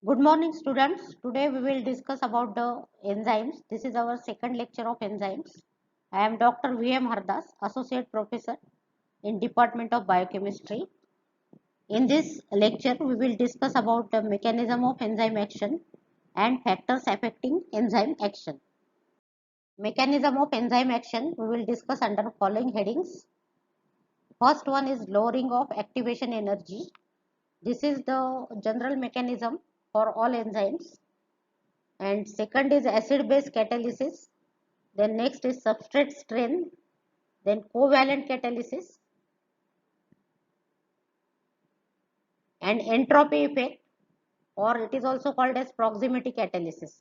Good morning, students. Today we will discuss about the enzymes. This is our second lecture of enzymes. I am Dr. V.M. Hardas, Associate Professor in Department of Biochemistry. In this lecture, we will discuss about the mechanism of enzyme action and factors affecting enzyme action. Mechanism of enzyme action we will discuss under following headings. First one is lowering of activation energy. This is the general mechanism for all enzymes. And second is acid base catalysis, then next is substrate strain, then covalent catalysis and entropy effect, or it is also called as proximity catalysis.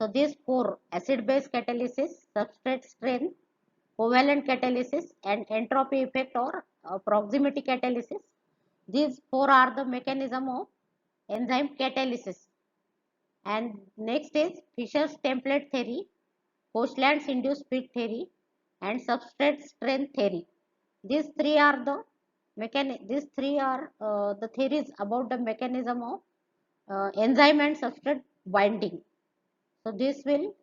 So these four, acid base catalysis, substrate strain, covalent catalysis and entropy effect or proximity catalysis, these four are the mechanism of enzyme catalysis. And next is Fischer's template theory, Koshland's induced speed theory and substrate strain theory. These three are the the theories about the mechanism of enzyme and substrate binding. So this will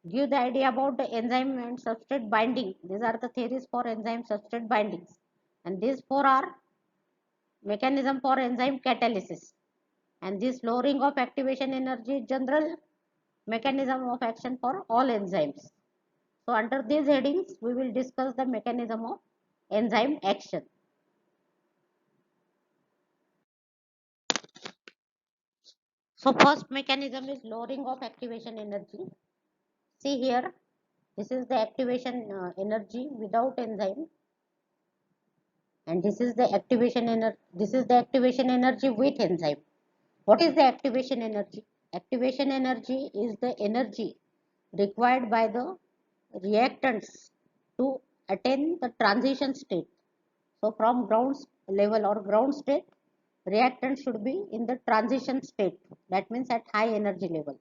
give the idea about the enzyme and substrate binding. These are the theories for enzyme substrate bindings, and these four are mechanism for enzyme catalysis. And this lowering of activation energy general mechanism of action for all enzymes. So under these headings, we will discuss the mechanism of enzyme action. So first mechanism is lowering of activation energy. See here, this is the activation energy without enzyme, and this is the activation energy. This is the activation energy with enzyme. What is the activation energy? Activation energy is the energy required by the reactants to attain the transition state. So from ground level or ground state, reactant should be in the transition state. That means at high energy level.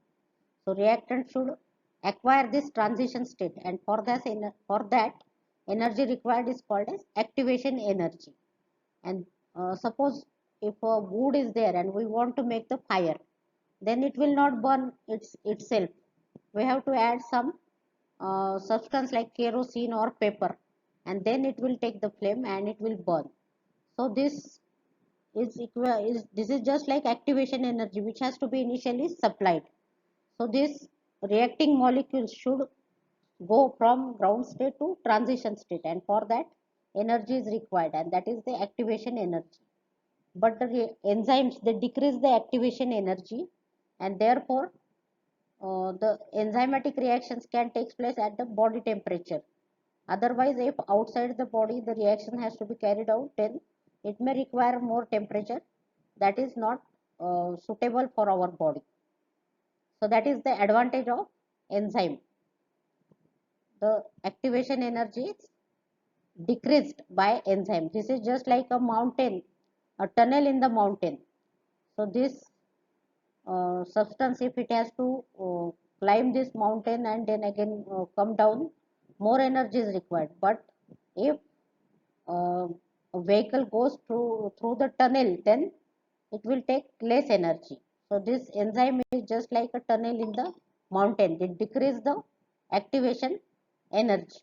So reactant should acquire this transition state, and for that energy required is called as activation energy. And suppose if a wood is there and we want to make the fire, then it will not burn itself. We have to add some substance like kerosene or paper, and then it will take the flame and it will burn. So this is just like activation energy which has to be initially supplied. So this reacting molecules should go from ground state to transition state, and for that energy is required, and that is the activation energy. But the enzymes, they decrease the activation energy, and therefore the enzymatic reactions can take place at the body temperature. Otherwise, if outside the body the reaction has to be carried out, then it may require more temperature that is not suitable for our body. So that is the advantage of enzyme. The activation energy is decreased by enzyme. This is just like a mountain, a tunnel in the mountain. So this substance, if it has to climb this mountain and then again come down, more energy is required. But if uh, a vehicle goes through the tunnel, then it will take less energy. So this enzyme is just like a tunnel in the mountain. It decreases the activation energy.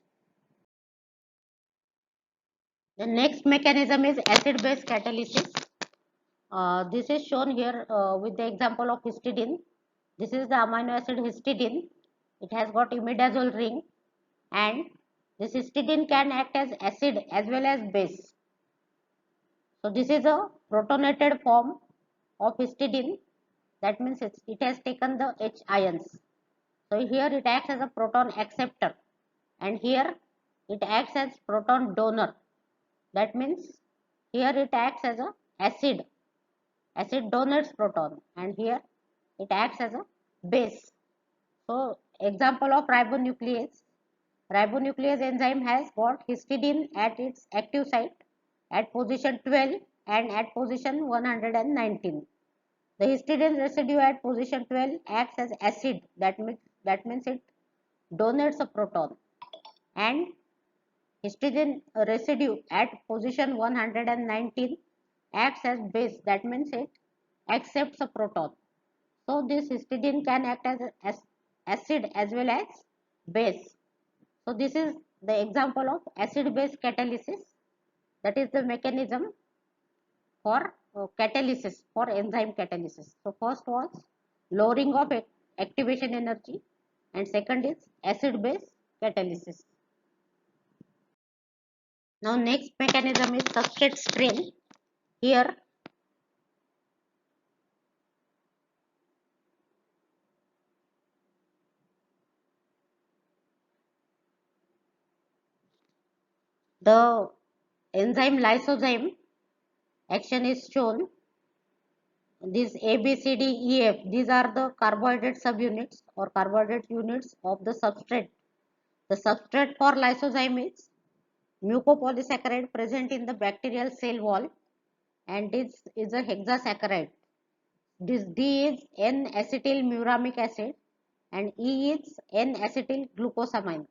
The next mechanism is acid base catalysis. This is shown here with the example of histidine. This is the amino acid histidine. It has got imidazole ring, and this histidine can act as acid as well as base. So this is a protonated form of histidine. That means it has taken the H ions. So here it acts as a proton acceptor, and here it acts as proton donor. That means here it acts as a acid. Acid donates proton, and here it acts as a base. So example of ribonuclease. Ribonuclease enzyme has got histidine at its active site at position 12 and at position 119. The histidine residue at position 12 acts as acid. That means it donates a proton, and histidine residue at position 119 acts as base. That means it accepts a proton. So this histidine can act as acid as well as base. So this is the example of acid base catalysis. That is the mechanism for catalysis, for enzyme catalysis. So first was lowering of activation energy, and second is acid base catalysis. Now next mechanism is substrate strain. Here the enzyme lysozyme action is shown. These A, B, C, D, E, F, these are the carbohydrate subunits or carbohydrate units of the substrate. The substrate for lysozyme is mucopolysaccharide present in the bacterial cell wall, and this is a hexasaccharide. This D is N-acetylmuramic acid and E is N-acetyl glucosamine.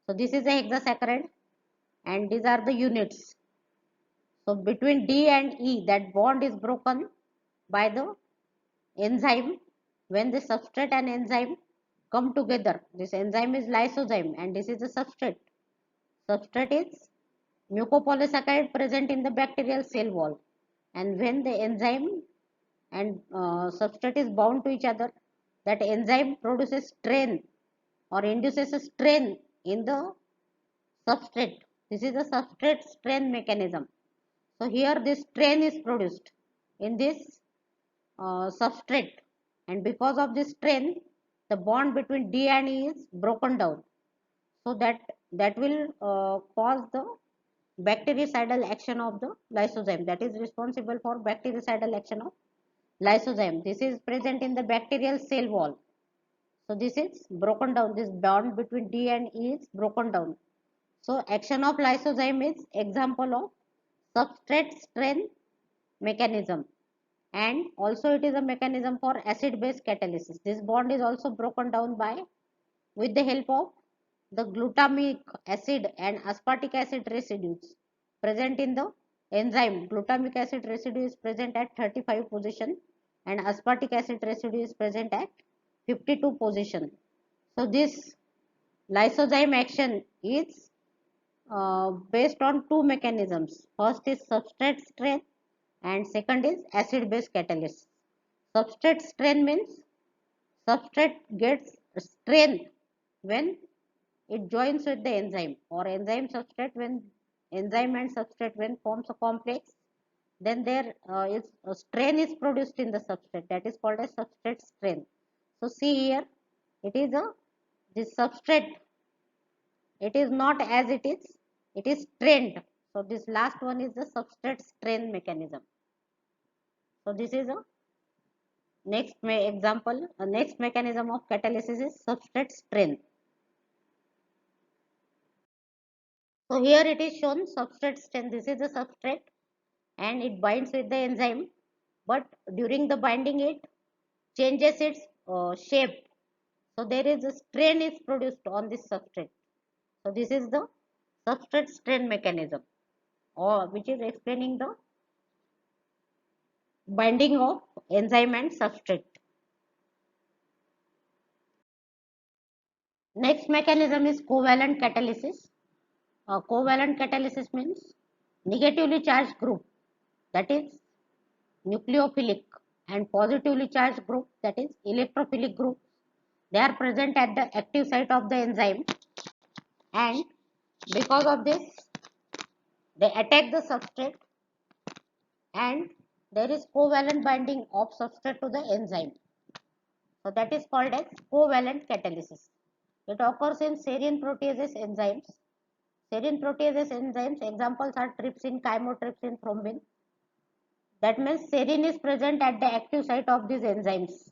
So this is a hexasaccharide and these are the units. So between D and E, that bond is broken by the enzyme. When the substrate and enzyme come together, this enzyme is lysozyme and this is the substrate. Substrate is mucopolysaccharide present in the bacterial cell wall, and when the enzyme and substrate is bound to each other, that enzyme produces strain or induces a strain in the substrate. This is a substrate strain mechanism. So here this strain is produced in this substrate, and because of this strain the bond between D and E is broken down. So that will cause the bactericidal action of the lysozyme, that is responsible for bactericidal action of lysozyme. This is present in the bacterial cell wall. So this is broken down, this bond between D and E is broken down. So action of lysozyme is example of substrate strain mechanism, and also it is a mechanism for acid base catalysis. This bond is also broken down by with the help of the glutamic acid and aspartic acid residues present in the enzyme. Glutamic acid residue is present at 35 position and aspartic acid residue is present at 52 position. So this lysozyme action is based on two mechanisms. First is substrate strain and second is acid base catalysis. Substrate strain means substrate gets strain when it joins with the enzyme, or enzyme substrate when enzyme and substrate when forms a complex, then there is a strain is produced in the substrate, that is called as substrate strain. So see here, it is a this substrate, it is not as it is strained. So this last one is the substrate strain mechanism. So this is a example, next mechanism of catalysis is substrate strain. So here it is shown substrate strain. This is the substrate and it binds with the enzyme, but during the binding it changes its shape. So there is a strain is produced on this substrate. So this is the substrate strain mechanism, or which is explaining the binding of enzyme and substrate. Next mechanism is covalent catalysis. Covalent catalysis means negatively charged group, that is nucleophilic, and positively charged group, that is electrophilic group. They are present at the active site of the enzyme, and because of this they attack the substrate, and there is covalent binding of substrate to the enzyme. So that is called as covalent catalysis. It occurs in serine proteases enzymes. Serine proteases enzymes examples are trypsin, chymotrypsin, thrombin. That means serine is present at the active site of these enzymes,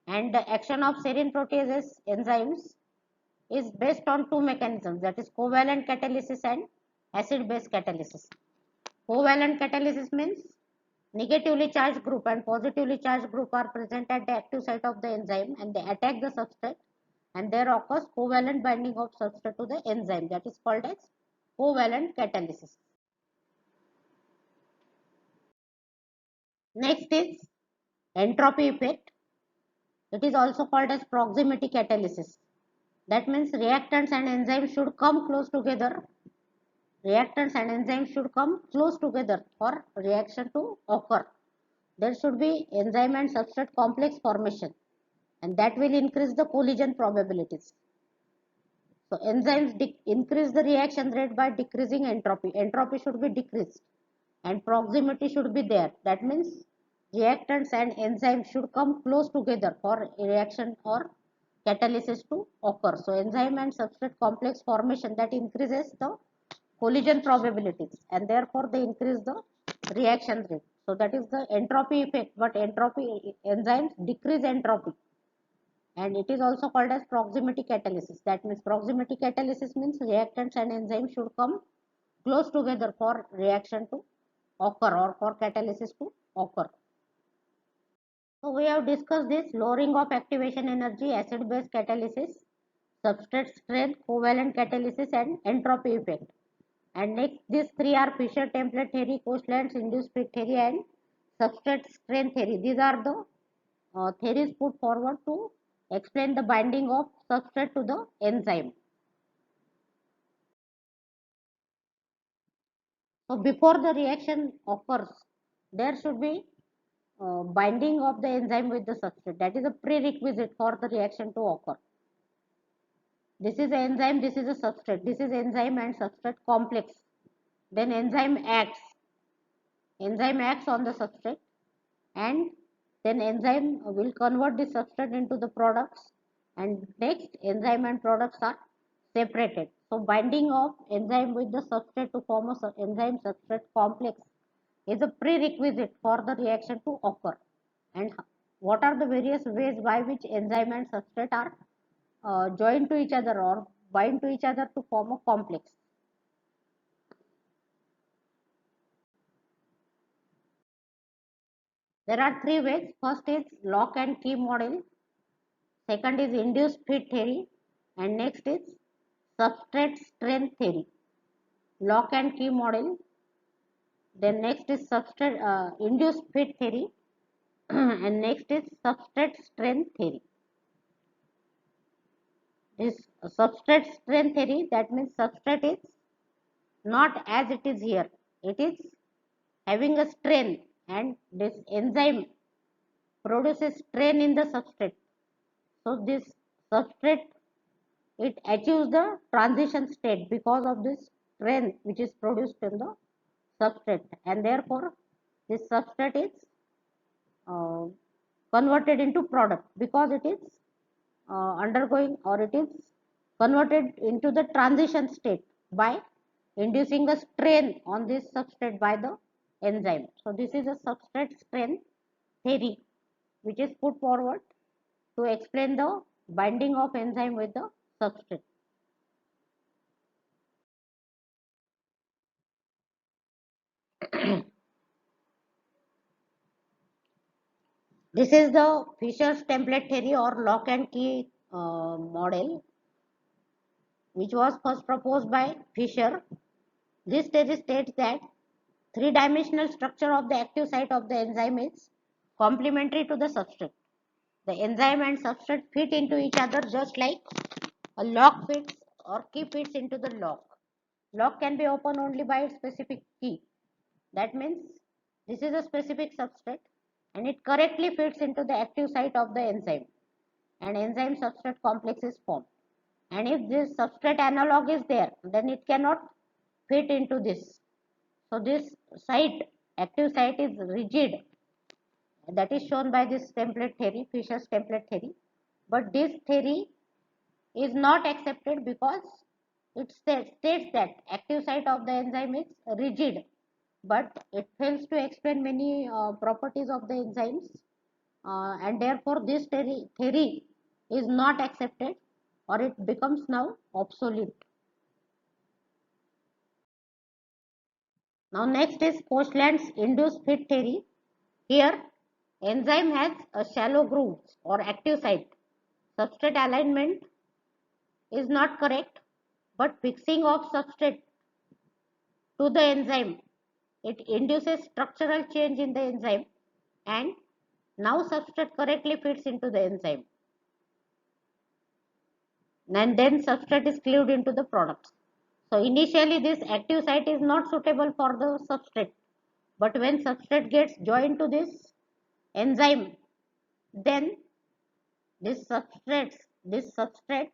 and the action of serine proteases enzymes is based on two mechanisms, that is covalent catalysis and acid base catalysis. Covalent catalysis means negatively charged group and positively charged group are present at the active site of the enzyme and they attack the substrate, and there occurs covalent binding of substrate to the enzyme, that is called as covalent catalysis. Next is entropy effect. It is also called as proximity catalysis. That means reactants and enzymes should come close together. Reactants and enzymes should come close together for reaction to occur. There should be enzyme and substrate complex formation, and that will increase the collision probabilities. So enzymes increase the reaction rate by decreasing entropy. Entropy should be decreased and proximity should be there. That means reactants and enzymes should come close together for reaction or catalysis to occur. So enzyme and substrate complex formation that increases the collision probabilities and therefore they increase the reaction rate. So that is the entropy effect, but entropy enzymes decrease entropy, and it is also called as proximity catalysis. That means proximity catalysis means reactants and enzymes should come close together for reaction to occur or for catalysis to occur. So we have discussed this lowering of activation energy, acid base catalysis, substrate strength, covalent catalysis and entropy effect. And next these three are Fischer template theory, Kochland's induced fit theory and substrate strength theory. These are the theories put forward to explain the binding of substrate to the enzyme. So before the reaction occurs, there should be binding of the enzyme with the substrate. That is a prerequisite for the reaction to occur. This is an enzyme, this is a substrate. This is enzyme and substrate complex. Then enzyme acts. Enzyme acts on the substrate and then enzyme will convert the substrate into the products, and next enzyme and products are separated. So binding of enzyme with the substrate to form a enzyme substrate complex is a prerequisite for the reaction to occur. And what are the various ways by which enzyme and substrate are joined to each other or bind to each other to form a complex? There are three ways. First is lock and key model, second is induced fit theory, and next is substrate strength theory. Lock and key model, then next is substrate induced fit theory, and next is substrate strength theory. This substrate strength theory, that means substrate is not as it is here, it is having a strain, and this enzyme produces strain in the substrate. So this substrate, it achieves the transition state because of this strain which is produced in the substrate, and therefore this substrate is uh, converted into product because it is undergoing, or it is converted into the transition state by inducing a strain on this substrate by the enzyme. So this is a substrate strain theory which is put forward to explain the binding of enzyme with the substrate. This is the Fischer's template theory or lock and key model, which was first proposed by Fischer. This theory states that three-dimensional structure of the active site of the enzyme is complementary to the substrate. The enzyme and substrate fit into each other just like a lock fits or key fits into the lock. Lock can be opened only by its specific key. That means this is a specific substrate and it correctly fits into the active site of the enzyme, and enzyme substrate complex is formed. And if this substrate analog is there, then it cannot fit into this. So this site, active site is rigid. That is shown by this template theory, Fischer's template theory. But this theory is not accepted because it states that active site of the enzyme is rigid, but it fails to explain many properties of the enzymes, and therefore this theory is not accepted or it becomes now obsolete. Now next is Kochland's induced fit theory. Here enzyme has a shallow grooves or active site. Substrate alignment is not correct, but fixing of substrate to the enzyme, it induces structural change in the enzyme, and Now substrate correctly fits into the enzyme, and then substrate is cleaved into the products. So initially this active site is not suitable for the substrate, but when substrate gets joined to this enzyme, then this substrate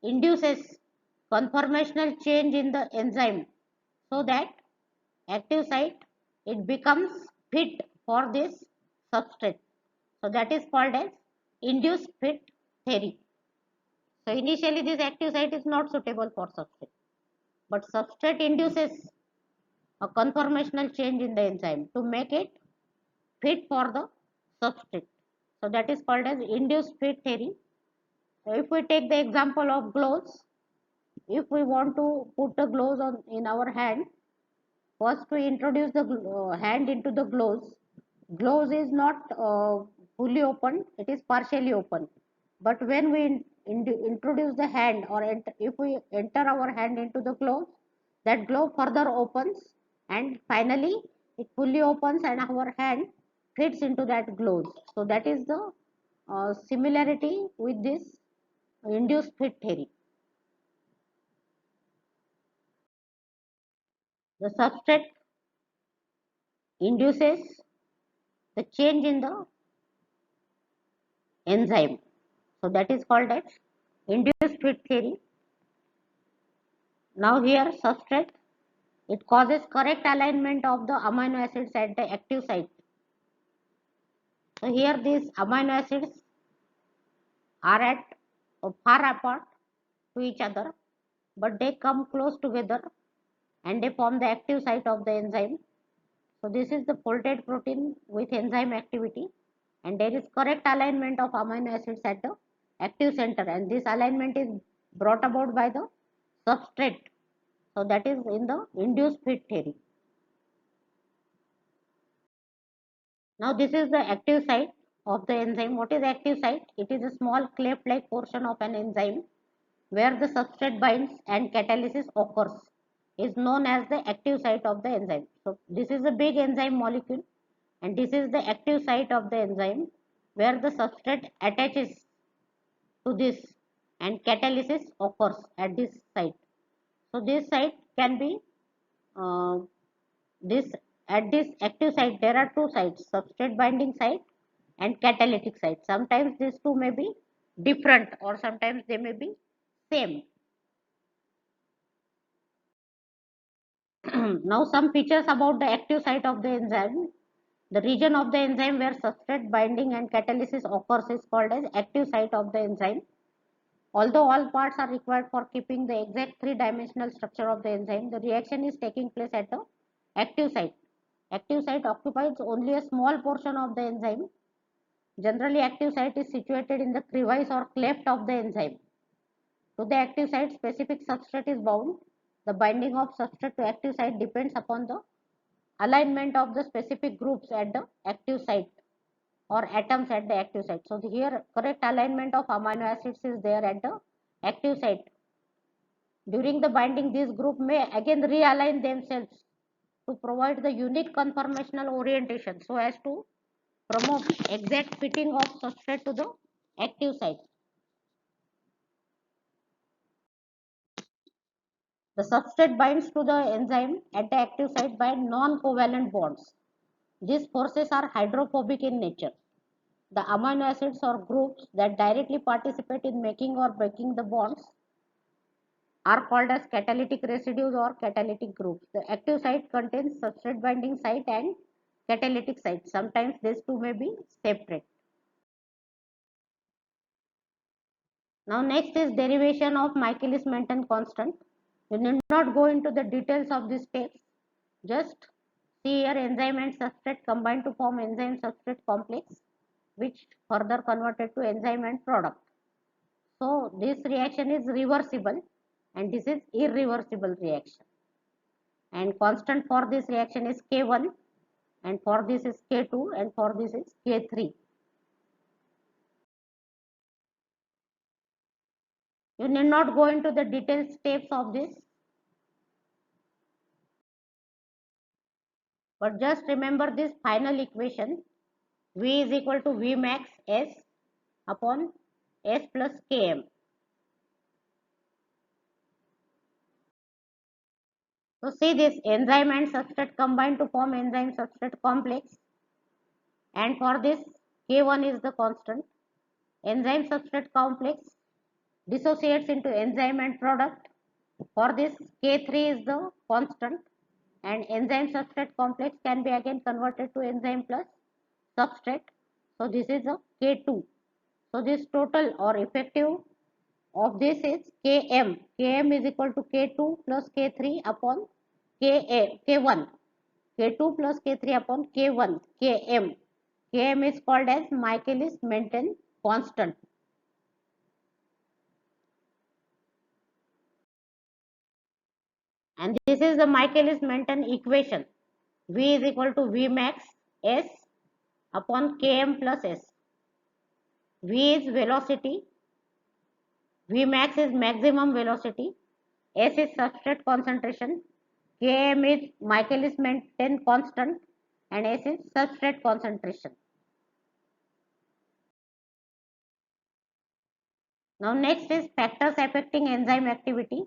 induces conformational change in the enzyme, so that active site, it becomes fit for this substrate. So that is called as induced fit theory. So initially this active site is not suitable for substrate, but substrate induces a conformational change in the enzyme to make it fit for the substrate. So that is called as induced fit theory. So if we take the example of gloves, if we want to put the gloves on in our hand, first we introduce the hand into the gloves. Gloves is not fully open, it is partially open. But when we introduce the hand, or if we enter our hand into the glove, that glove further opens, and finally it fully opens and our hand fits into that glove. So that is the similarity with this induced fit theory. The substrate induces the change in the enzyme. So that is called as induced fit theory. Now here substrate, it causes correct alignment of the amino acids at the active site. So here these amino acids are at far apart to each other, but they come close together and they form the active site of the enzyme. So this is the folded protein with enzyme activity, and there is correct alignment of amino acids at the active center, and this alignment is brought about by the substrate. So that is in the induced fit theory. Now this is the active site of the enzyme. What is active site? It is a small cleft-like portion of an enzyme where the substrate binds and catalysis occurs, is known as the active site of the enzyme. So this is a big enzyme molecule, and this is the active site of the enzyme where the substrate attaches to this and catalysis occurs at this site. So this site can be uh, this at this active site there are two sites, substrate binding site and catalytic site. Sometimes these two may be different or sometimes they may be same. Now some features about the active site of the enzyme. The region of the enzyme where substrate binding and catalysis occurs is called as active site of the enzyme. Although all parts are required for keeping the exact three-dimensional structure of the enzyme, the reaction is taking place at the active site. Active site occupies only a small portion of the enzyme. Generally, active site is situated in the crevice or cleft of the enzyme. To the active site, specific substrate is bound. The binding of substrate to active site depends upon the alignment of the specific groups at the active site or atoms at the active site. So here correct alignment of amino acids is there at the active site. During the binding, this group may again realign themselves to provide the unique conformational orientation so as to promote exact fitting of substrate to the active site. The substrate binds to the enzyme at the active site by non-covalent bonds. These forces are hydrophobic in nature. The amino acids or groups that directly participate in making or breaking the bonds are called as catalytic residues or catalytic groups. The active site contains substrate binding site and catalytic site. Sometimes these two may be separate. Now next is derivation of Michaelis-Menten constant. You need not go into the details of this steps. Just see here enzyme and substrate combine to form enzyme substrate complex, which further converted to enzyme and product. So this reaction is reversible and this is irreversible reaction. And constant for this reaction is K1 and for this is K2 and for this is K3. You need not go into the detailed steps of this, but just remember this final equation. V is equal to V max S upon S plus Km. So see this enzyme and substrate combine to form enzyme substrate complex, and for this K1 is the constant. Enzyme substrate complex dissociates into enzyme and product. For this K3 is the constant, and enzyme substrate complex can be again converted to enzyme plus substrate. So this is a K2. So this total or effective of this is Km. Km is equal to K2 plus K3 upon K1. K2 plus K3 upon K1. Km. Km is called as Michaelis-Menten constant. And this is the Michaelis-Menten equation. V is equal to V max S upon Km plus S. V is velocity, V max is maximum velocity, S is substrate concentration, Km is Michaelis-Menten constant, and S is substrate concentration. Now next is factors affecting enzyme activity.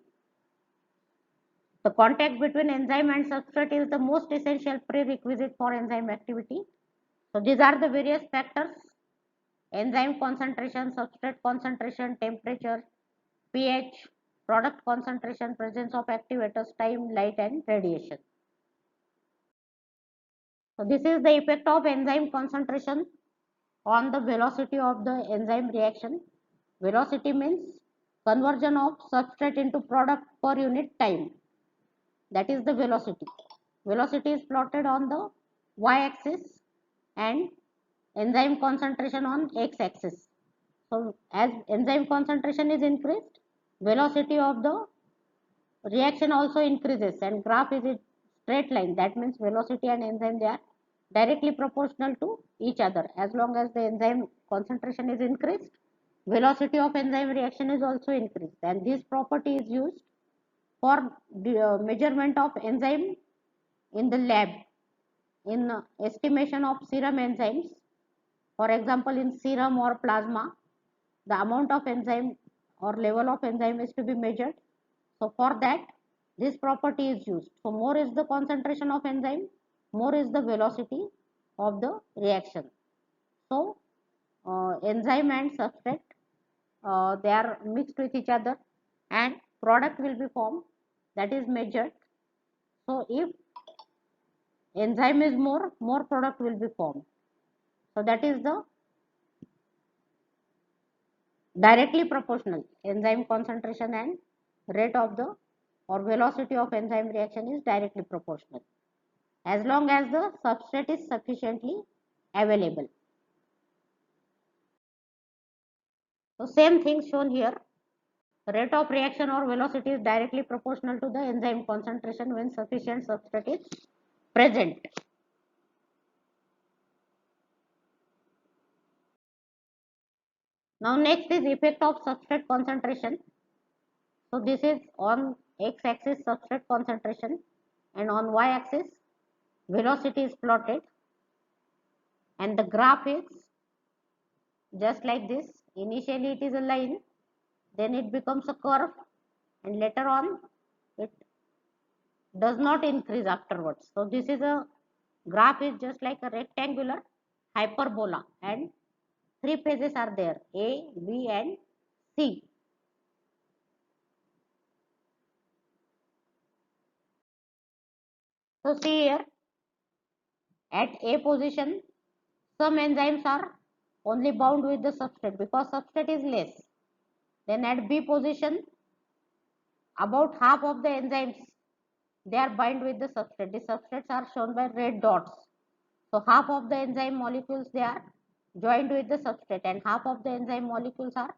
The contact between enzyme and substrate is the most essential prerequisite for enzyme activity. So these are the various factors: enzyme concentration, substrate concentration, temperature, pH, product concentration, presence of activators, time, light and radiation. So this is the effect of enzyme concentration on the velocity of the enzyme reaction. Velocity means conversion of substrate into product per unit time. That is the velocity. Velocity is plotted on the y-axis and enzyme concentration on x-axis. So as enzyme concentration is increased, velocity of the reaction also increases, and graph is a straight line. That means velocity and enzyme, they are directly proportional to each other. As long as the enzyme concentration is increased, velocity of enzyme reaction is also increased, and this property is used for the measurement of enzyme in the lab in estimation of serum enzymes. For example, in serum or plasma, the amount of enzyme or level of enzyme is to be measured. So for that, this property is used. So more is the concentration of enzyme, more is the velocity of the reaction. So enzyme and substrate, they are mixed with each other, and product will be formed, that is measured. So if enzyme is more product will be formed. So that is the directly proportional. Enzyme concentration and rate of the or velocity of enzyme reaction is directly proportional, as long as the substrate is sufficiently available. So same thing shown here. Rate of reaction or velocity is directly proportional to the enzyme concentration when sufficient substrate is present. Now next is effect of substrate concentration. So this is on x-axis substrate concentration, and on y-axis velocity is plotted, and the graph is just like this. Initially it is a line, then it becomes a curve, and later on it does not increase afterwards. So this is a graph is just like a rectangular hyperbola, and three phases are there: A, B and C. So see here, at A position some enzymes are only bound with the substrate because substrate is less. Then at B position, about half of the enzymes, they are bind with the substrate. The substrates are shown by red dots. So half of the enzyme molecules, they are joined with the substrate, and half of the enzyme molecules are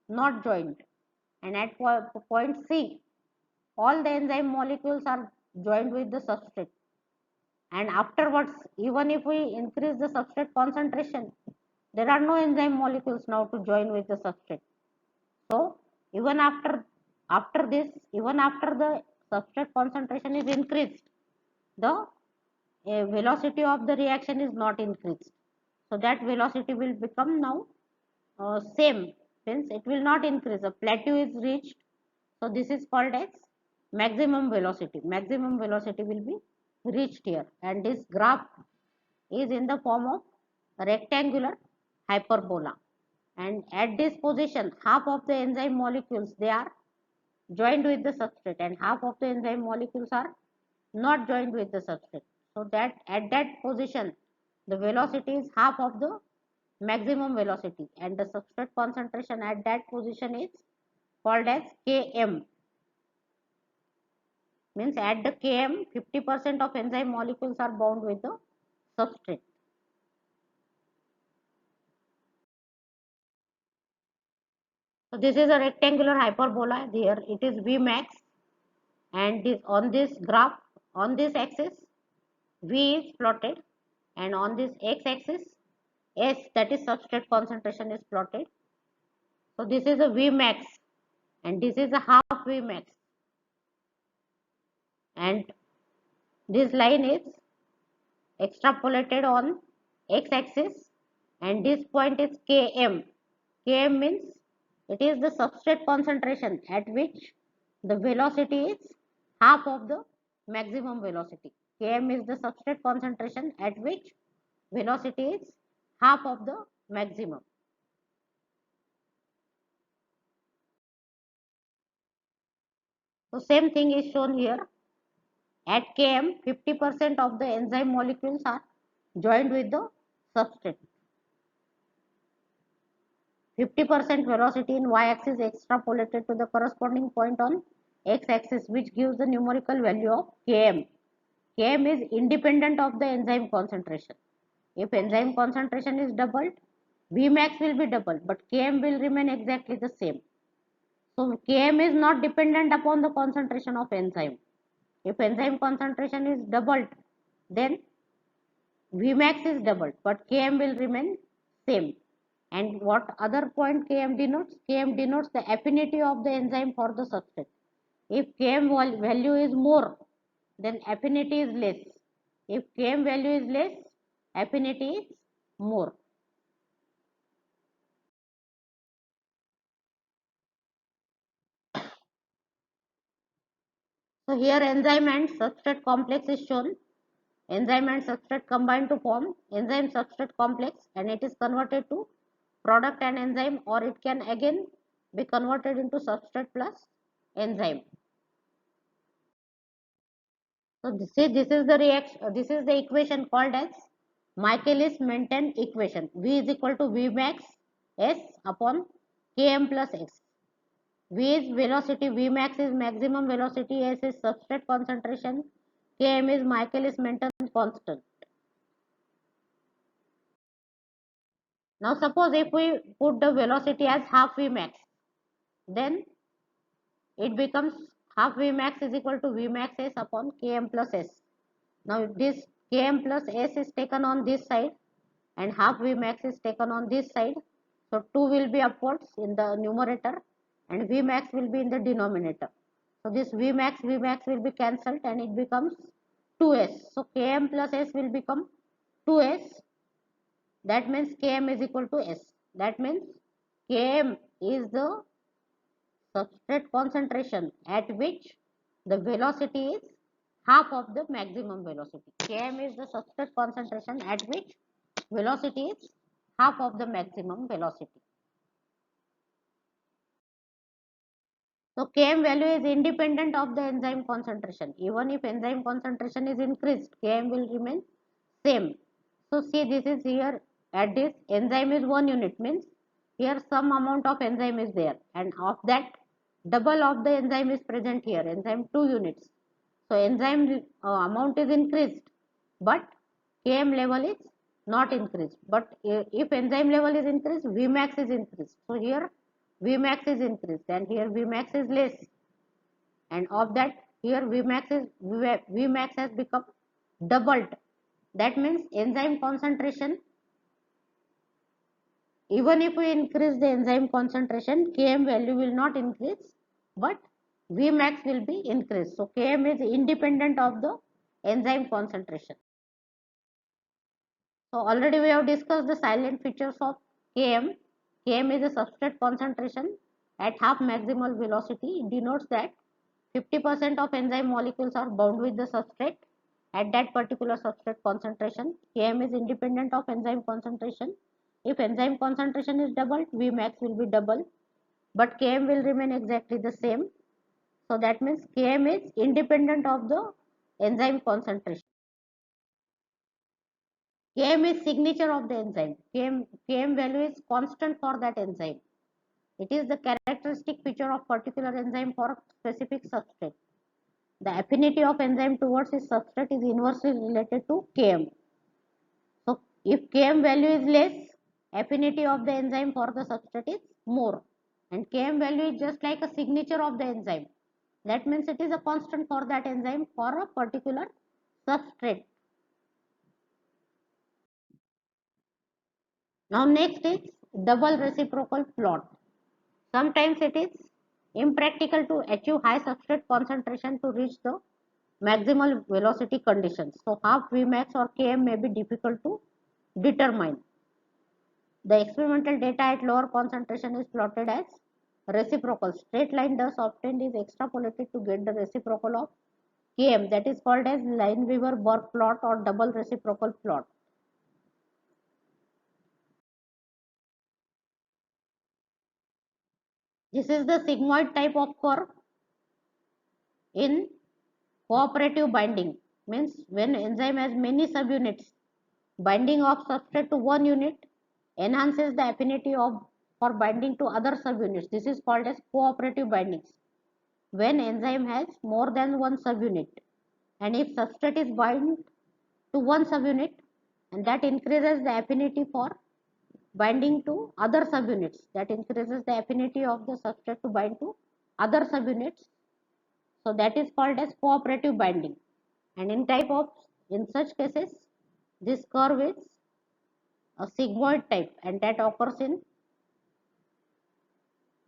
not joined. And at point C, all the enzyme molecules are joined with the substrate. And afterwards, even if we increase the substrate concentration, there are no enzyme molecules now to join with the substrate. So even after this, even after the substrate concentration is increased, the velocity of the reaction is not increased. So that velocity will become now same, since it will not increase. A plateau is reached. So this is called as maximum velocity. Maximum velocity will be reached here, and this graph is in the form of rectangular hyperbola. And at this position, half of the enzyme molecules, they are joined with the substrate, and half of the enzyme molecules are not joined with the substrate. So that at that position, the velocity is half of the maximum velocity, and the substrate concentration at that position is called as Km. Means at the Km, 50% of enzyme molecules are bound with the substrate. So this is a rectangular hyperbola. Here it is Vmax, and this on this graph, on this axis, V is plotted, and on this x-axis, S, that is substrate concentration, is plotted. So this is a Vmax, and this is a half Vmax, and this line is extrapolated on x-axis, and this point is Km. Km means it is the substrate concentration at which the velocity is half of the maximum velocity. Km is the substrate concentration at which velocity is half of the maximum. So same thing is shown here. At Km, 50% of the enzyme molecules are joined with the substrate. 50% velocity in y-axis extrapolated to the corresponding point on x-axis, which gives the numerical value of Km. Km is independent of the enzyme concentration. If enzyme concentration is doubled, Vmax will be doubled, but Km will remain exactly the same. So Km is not dependent upon the concentration of enzyme. If enzyme concentration is doubled, then Vmax is doubled, but Km will remain same. And what other point Km denotes? Km denotes the affinity of the enzyme for the substrate. If Km value is more, then affinity is less. If Km value is less, affinity is more. So here enzyme and substrate complex is shown. Enzyme and substrate combine to form enzyme substrate complex, and it is converted to product and enzyme, or it can again be converted into substrate plus enzyme. So this is the reaction. This is the equation called as Michaelis-Menten equation. V is equal to V max S upon Km plus S. V is velocity, V max is maximum velocity, S is substrate concentration, Km is Michaelis-Menten constant. Now suppose if we put the velocity as half Vmax, then it becomes half Vmax is equal to Vmax S upon Km plus S. Now this Km plus S is taken on this side, and half Vmax is taken on this side. So 2 will be upwards in the numerator, and Vmax will be in the denominator. So this Vmax will be cancelled, and it becomes 2S. So Km plus S will become 2S. That means Km is equal to S. That means Km is the substrate concentration at which the velocity is half of the maximum velocity. Km is the substrate concentration at which velocity is half of the maximum velocity. So Km value is independent of the enzyme concentration. Even if enzyme concentration is increased, Km will remain same. So see, this is here at this enzyme is 1 unit, means here some amount of enzyme is there, and of that double of the enzyme is present here, enzyme 2 units. So enzyme amount is increased, but Km level is not increased. But if enzyme level is increased, Vmax is increased. So here Vmax is increased, and here Vmax is less, and of that here Vmax has become doubled. That means enzyme concentration, even if we increase the enzyme concentration, Km value will not increase, but Vmax will be increased. So Km is independent of the enzyme concentration. So already we have discussed the silent features of Km. Km is a substrate concentration at half maximal velocity. It denotes that 50% of enzyme molecules are bound with the substrate at that particular substrate concentration. Km is independent of enzyme concentration. If enzyme concentration is doubled, Vmax will be double, but Km will remain exactly the same. So that means Km is independent of the enzyme concentration. Km is signature of the enzyme. Km value is constant for that enzyme. It is the characteristic feature of particular enzyme for specific substrate. The affinity of enzyme towards its substrate is inversely related to Km. So if Km value is less, affinity of the enzyme for the substrate is more. And Km value is just like a signature of the enzyme. That means it is a constant for that enzyme for a particular substrate. Now next is double reciprocal plot. Sometimes it is impractical to achieve high substrate concentration to reach the maximal velocity conditions. So half Vmax or Km may be difficult to determine. The experimental data at lower concentration is plotted as reciprocal. Straight line thus obtained is extrapolated to get the reciprocal of Km, that is called as Lineweaver-Burk plot or double reciprocal plot. This is the sigmoid type of curve in cooperative binding. Means when enzyme has many subunits, binding of substrate to one unit enhances the affinity of for binding to other subunits. This is called as cooperative bindings. When enzyme has more than one subunit, and if substrate is bind to one subunit, and that increases the affinity for binding to other subunits, that increases the affinity of the substrate to bind to other subunits. So that is called as cooperative binding. And in such cases, this curve is a sigmoid type, and that occurs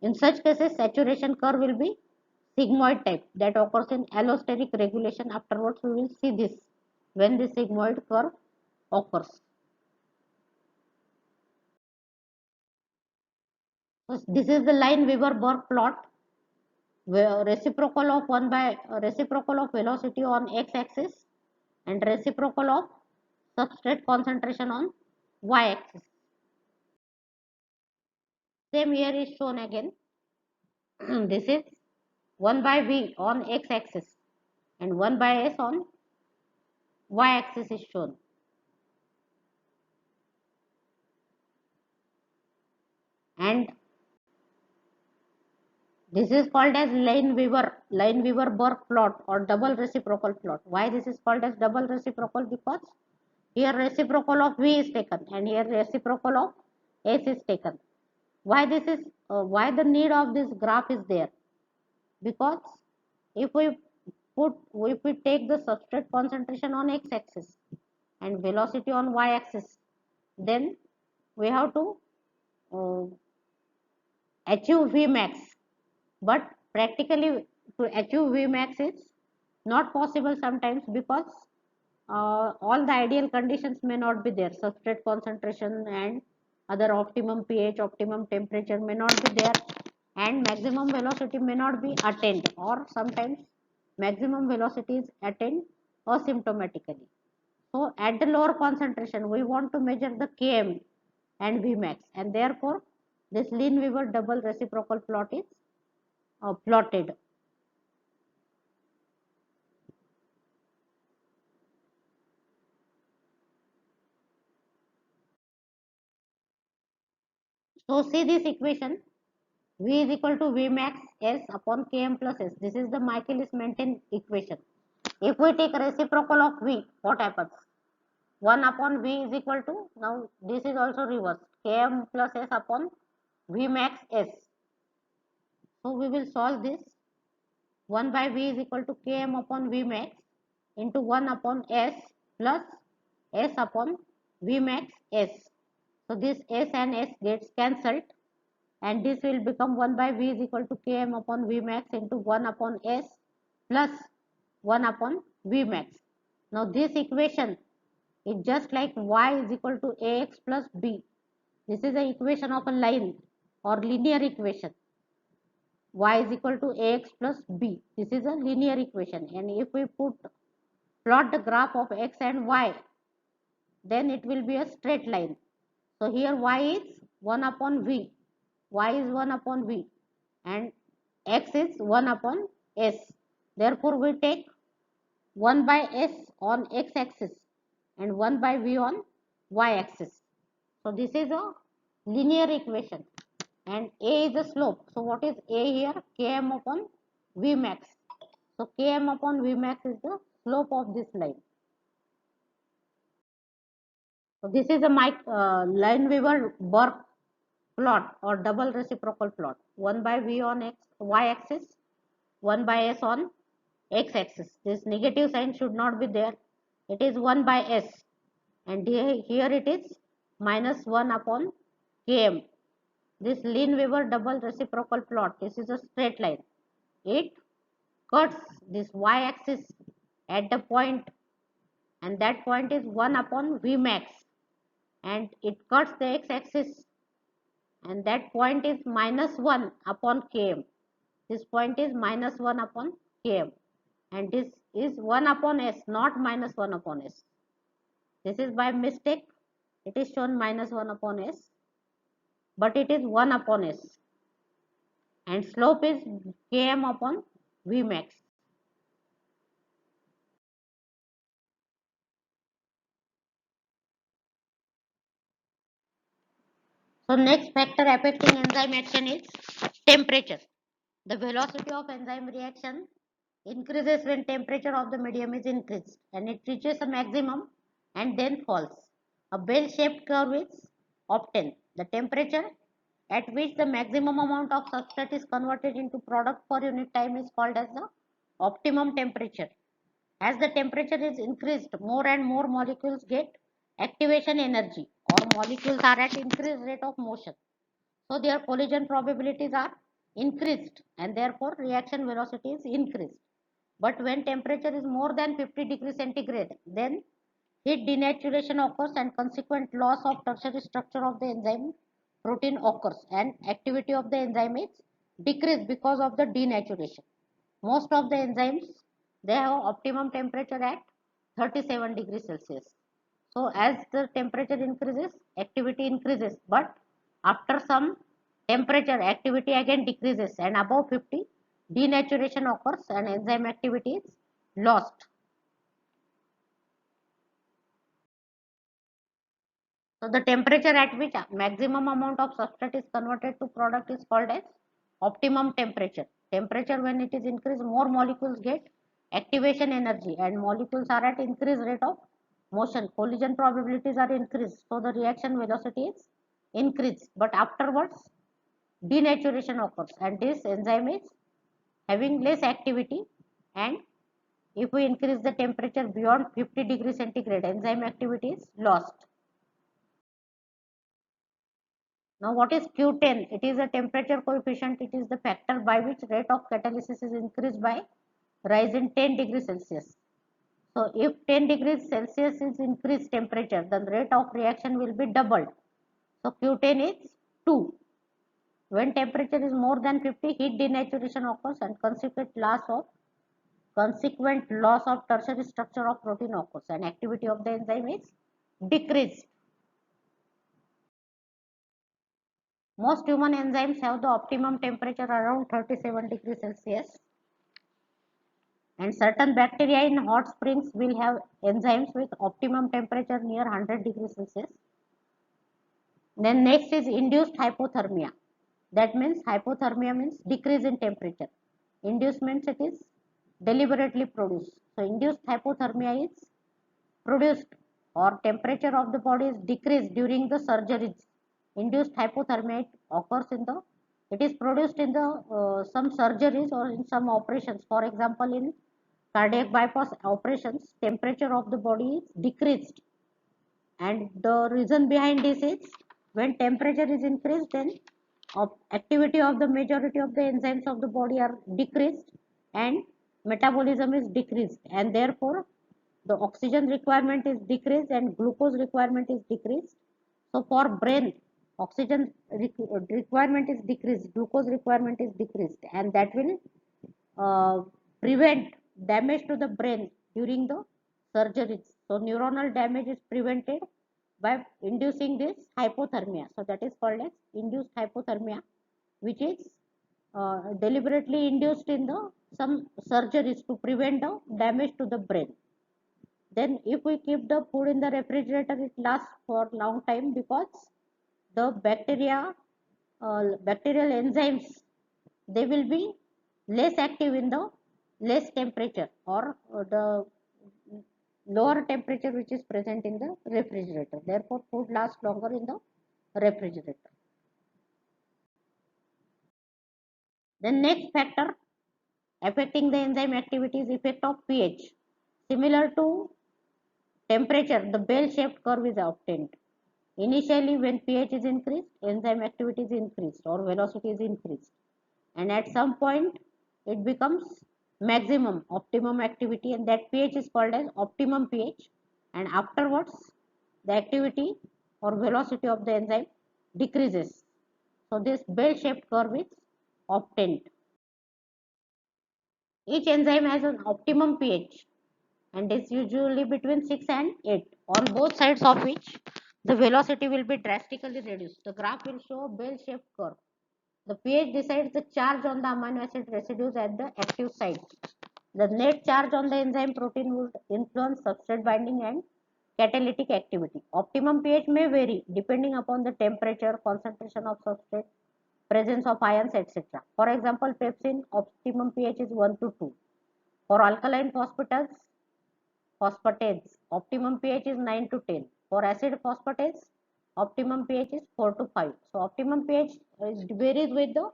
in such cases saturation curve will be sigmoid type, that occurs in allosteric regulation. Afterwards we will see this when the sigmoid curve occurs. So this is the Lineweaver-Burk plot, where reciprocal of reciprocal of velocity on x-axis and reciprocal of substrate concentration on y-axis. Same here is shown again. This is 1 by v on x-axis and 1 by s on y-axis is shown. And this is called as Lineweaver-Burk plot or double reciprocal plot. Why this is called as double reciprocal? Because here reciprocal of v is taken and here reciprocal of s is taken. Why this is why the need of this graph is there? Because if we take the substrate concentration on x-axis and velocity on y-axis, then we have to uh, achieve Vmax, but practically to achieve Vmax is not possible sometimes because all the ideal conditions may not be there. Substrate concentration and other optimum pH, optimum temperature may not be there, and maximum velocity may not be attained, or sometimes maximum velocity is attained asymptomatically. So at the lower concentration, we want to measure the Km and Vmax, and therefore this Lineweaver double reciprocal plot is plotted. So see this equation, V is equal to Vmax S upon Km plus S. This is the Michaelis-Menten equation. If we take reciprocal of V, what happens? 1 upon V is equal to, now this is also reversed, Km plus S upon Vmax S. So we will solve this. 1 by V is equal to Km upon Vmax into 1 upon S plus S upon Vmax S. So this S and S gets cancelled, and this will become 1 by V is equal to Km upon Vmax into 1 upon S plus 1 upon Vmax. Now this equation It's just like y is equal to ax plus b. This is the equation of a line or linear equation. Y is equal to ax plus b. This is a linear equation, and if we plot the graph of x and y, then it will be a straight line. So here y is 1 upon v, y is 1 upon v, and x is 1 upon s. Therefore, we take 1 by s on x axis and 1 by v on y axis. So this is a linear equation, and a is the slope. So what is a here? Km upon v max. So Km upon V max is the slope of this line. So this is a Lineweaver-Burke plot or double reciprocal plot. 1 by V on x, y axis, 1 by s on x axis. This negative sign should not be there. It is 1 by s, and here it is minus 1 upon Km. This Lineweaver double reciprocal plot, this is a straight line. It cuts this y axis at the point, and that point is 1 upon V max, and it cuts the x axis, and that point is minus 1 upon Km. This point is minus 1 upon Km, and this is 1 upon S, not minus 1 upon S. This is by mistake, it is shown minus 1 upon S, but it is 1 upon S, and slope is Km upon V max. So next factor affecting enzyme action is temperature. The velocity of enzyme reaction increases when temperature of the medium is increased, and it reaches a maximum and then falls. A bell-shaped curve is obtained. The temperature at which the maximum amount of substrate is converted into product per unit time is called as the optimum temperature. As the temperature is increased, more and more molecules get activation energy, or molecules are at increased rate of motion. So their collision probabilities are increased, and therefore reaction velocity is increased. But when temperature is more than 50 degrees centigrade, then heat denaturation occurs and consequent loss of tertiary structure of the enzyme protein occurs, and activity of the enzyme is decreased because of the denaturation. Most of the enzymes, they have optimum temperature at 37 degrees Celsius. So as the temperature increases, activity increases, but after some temperature, activity again decreases, and above 50, denaturation occurs and enzyme activity is lost. So the temperature at which maximum amount of substrate is converted to product is called as optimum temperature. Temperature, when it is increased, more molecules get activation energy, and molecules are at increased rate of motion. Collision probabilities are increased, so the reaction velocity is increased. But afterwards, denaturation occurs, and this enzyme is having less activity, and if we increase the temperature beyond 50 degrees centigrade, enzyme activity is lost. Now what is Q10? It is a temperature coefficient. It is the factor by which rate of catalysis is increased by rise in 10 degrees Celsius. So if 10 degrees Celsius is increased temperature, then rate of reaction will be doubled. So Q10 is 2. When temperature is more than 50, heat denaturation occurs and consequent loss of tertiary structure of protein occurs, and activity of the enzyme is decreased. Most human enzymes have the optimum temperature around 37 degrees Celsius, and certain bacteria in hot springs will have enzymes with optimum temperature near 100 degrees Celsius. Then next is induced hypothermia. That means hypothermia means decrease in temperature. Induced means it is deliberately produced. So induced hypothermia is produced, or temperature of the body is decreased during the surgeries. Induced hypothermia occurs in the, it is produced in the some surgeries or in some operations. For example, in cardiac bypass operations, temperature of the body is decreased, and the reason behind this is when temperature is increased, then activity of the majority of the enzymes of the body are decreased, and metabolism is decreased, and therefore the oxygen requirement is decreased and glucose requirement is decreased. So for brain, oxygen requirement is decreased, glucose requirement is decreased, and that will prevent damage to the brain during the surgeries. So neuronal damage is prevented by inducing this hypothermia. So that is called as induced hypothermia, which is deliberately induced in the some surgeries to prevent the damage to the brain. Then if we keep the food in the refrigerator, it lasts for long time because the bacterial enzymes, they will be less active in the less temperature or the lower temperature which is present in the refrigerator. Therefore, food lasts longer in the refrigerator. The next factor affecting the enzyme activity is effect of pH. Similar to temperature, the bell-shaped curve is obtained. Initially, when pH is increased, enzyme activity is increased or velocity is increased. And at some point, it becomes maximum, optimum activity, and that pH is called as optimum pH. And afterwards, the activity or velocity of the enzyme decreases. So, this bell-shaped curve is obtained. Each enzyme has an optimum pH and is usually between 6 and 8, on both sides of which the velocity will be drastically reduced. The graph will show a bell-shaped curve. The pH decides the charge on the amino acid residues at the active site. The net charge on the enzyme protein would influence substrate binding and catalytic activity. Optimum pH may vary depending upon the temperature, concentration of substrate, presence of ions, etc. For example, pepsin optimum pH is 1 to 2. For alkaline phosphatases, optimum pH is 9 to 10. For acid phosphatase, optimum pH is 4 to 5. So optimum pH varies with the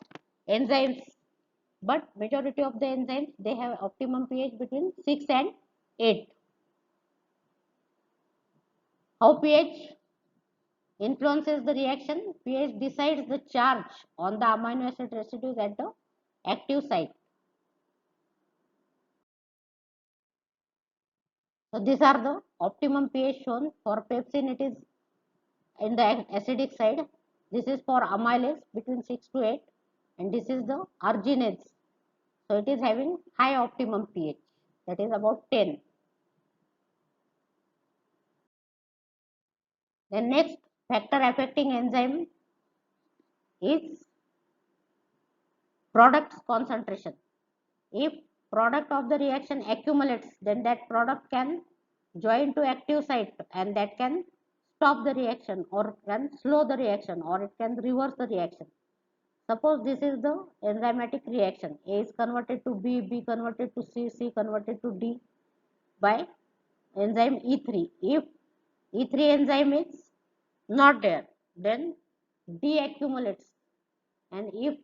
enzymes, but majority of the enzymes, they have optimum pH between 6 and 8. How pH influences the reaction? pH decides the charge on the amino acid residues at the active site. So these are the optimum pH shown. For pepsin, it is in the acidic side. This is for amylase between 6 to 8, and this is the arginase. So it is having high optimum pH, that is about 10. The next factor affecting enzyme is product concentration. If product of the reaction accumulates, then that product can join to active site and that can stop the reaction or can slow the reaction or it can reverse the reaction. Suppose this is the enzymatic reaction. A is converted to B, B converted to C, C converted to D by enzyme E3. If E3 enzyme is not there, then D accumulates, and if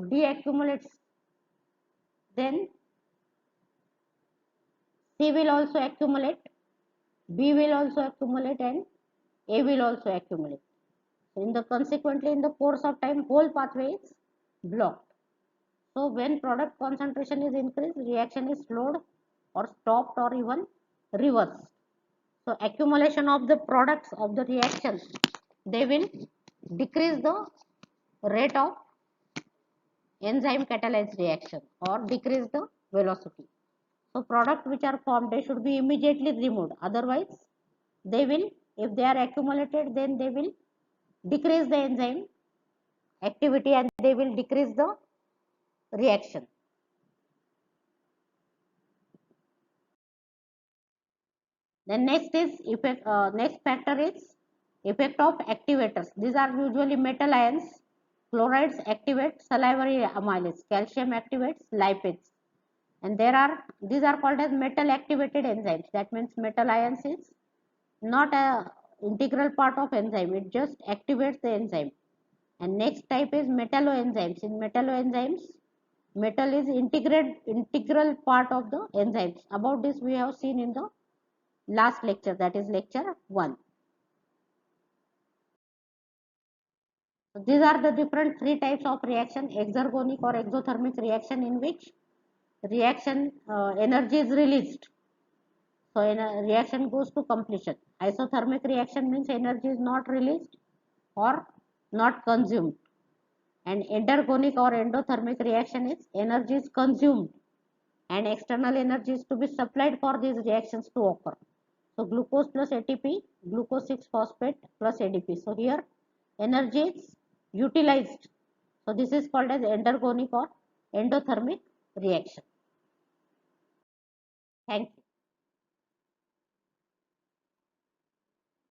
D accumulates, then C will also accumulate, B will also accumulate, and A will also accumulate. So consequently, in the course of time, whole pathway is blocked. So when product concentration is increased, reaction is slowed or stopped or even reversed. So accumulation of the products of the reaction, they will decrease the rate of enzyme catalyzed reaction or decrease the velocity. So products which are formed, they should be immediately removed. Otherwise, they will, if they are accumulated, then they will decrease the enzyme activity and they will decrease the reaction. Then next is effect. Next factor is effect of activators. These are usually metal ions. Chlorides activate salivary amylase. Calcium activates lipase. And these are called as metal activated enzymes. That means metal ions is not a integral part of enzyme. It just activates the enzyme. And next type is metalloenzymes. In metalloenzymes, metal is integral part of the enzymes. About this we have seen in the last lecture, that is lecture 1. So these are the different three types of reaction: exergonic or exothermic reaction, in which reaction energy is released So reaction goes to completion. Isothermic reaction means energy is not released or not consumed. And endergonic or endothermic reaction is energy is consumed and external energy is to be supplied for these reactions to occur. So glucose plus ATP, glucose 6 phosphate plus ADP. So here energy is utilized. So this is called as endergonic or endothermic reaction. Thank you.